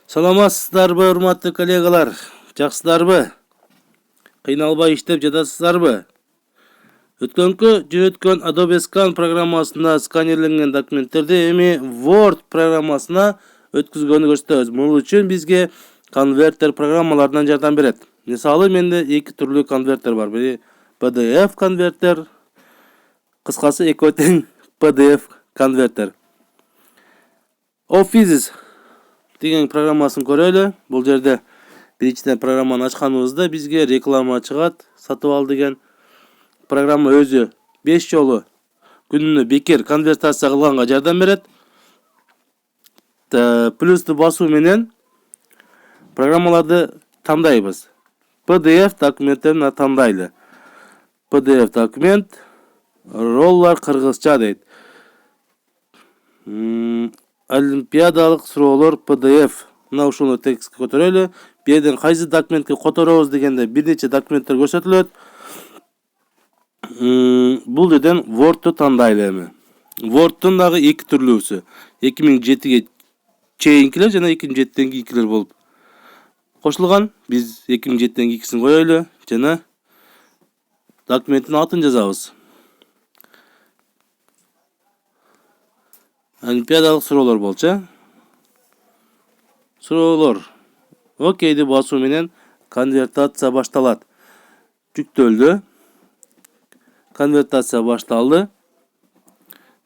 Саламатсыздарбы, урматтуу коллегалар? Жакшысыздарбы? Кыйналбай иштеп жатасыздарбы? Өткөнкү жөнөткөн Adobe Scan программасына сканерленген документтерди эми Word программасына өткүзгөнү көрсөтөбүз. Мун үчүн бизге конвертер программаларынан жардам берет. Мисалы, менде эки түрлүү конвертер бар. Бири PDF конвертер, кыскасы экөө тең PDF конвертер. Office деген программасын көрөлү. Бул жерде биринчиден программаны ачканыбызда бизге реклама чыгат. Сатып ал деген программа өзү 5 жолу күнүнө бекер конвертация кылганга жардам берет. Плюсту басуу менен программаларды тандайбыз. PDF документтерин тандайлы. PDF документ, роллар кыргызча дейт. Олимпиадалык суроолор PDF. Мына ушуну текстке көтөрөлү. Бу жерден кайсы документке которобуз дегенде бир нече документтер көрсөтүлөт. Бул жерден Word'ду тандайлы эми. Word'дун дагы эки түрлүүсү. 2007ге чейинкилер жана 2007ден кийинкилер болуп кошулган. Биз 2007ден кийинкисин коелу жана документтин атын жазабыз. Олимпиадалык суроолор болчу. Суроолор. Окейди басуу менен конвертация башталат. Жүктөлдү. Конвертация башталды.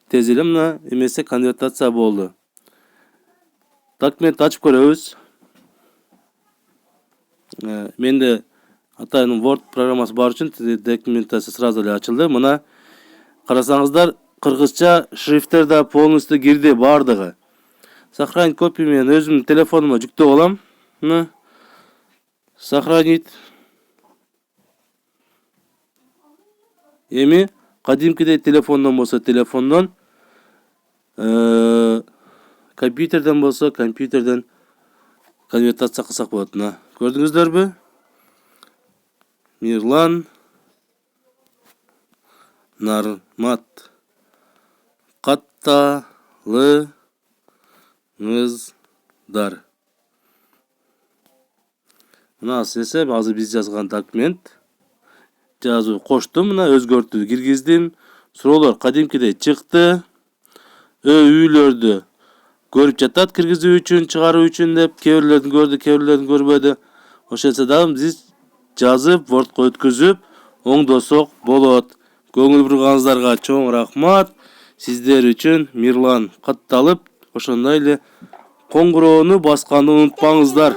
Тез эле мына эмесе конвертация болду. Документти ачып көрөбүз. Менде атайын Word программасы бар үчүн документация сразу эле ачылды. Мына карасаңыздар, кыргызча шрифттер да полностью кирди бардыгы. Сохранить копию менен өзүмдүн телефонума жүктөп алам. Мына сохранить. Эми кадимкидей телефондон болсо телефондон, компьютерден болсо компьютерден конвертация кылсак болот. Мына көрдүңүздөрбү? Мирлан Нармат катталыңыздар. Мына эсеп азыр биз жазган документ жазуу коштум, мына өзгөртүү киргиздим. Суроолор кадимкидей чыкты. Үйлөрдү көрүп жатат киргизүү үчүн, чыгаруу үчүн деп, кээ бирлердин көрдү, кээ бирлердин көрбөдү. Ошентсе дагы биз жазып, Word'ко өткүзүп оңдосок болот. Көңүл бурганыңыздарга чоң рахмат. Сиздер үчүн Мирлан катталып, ошондой эле коңгуроону басканды унутпаңыздар.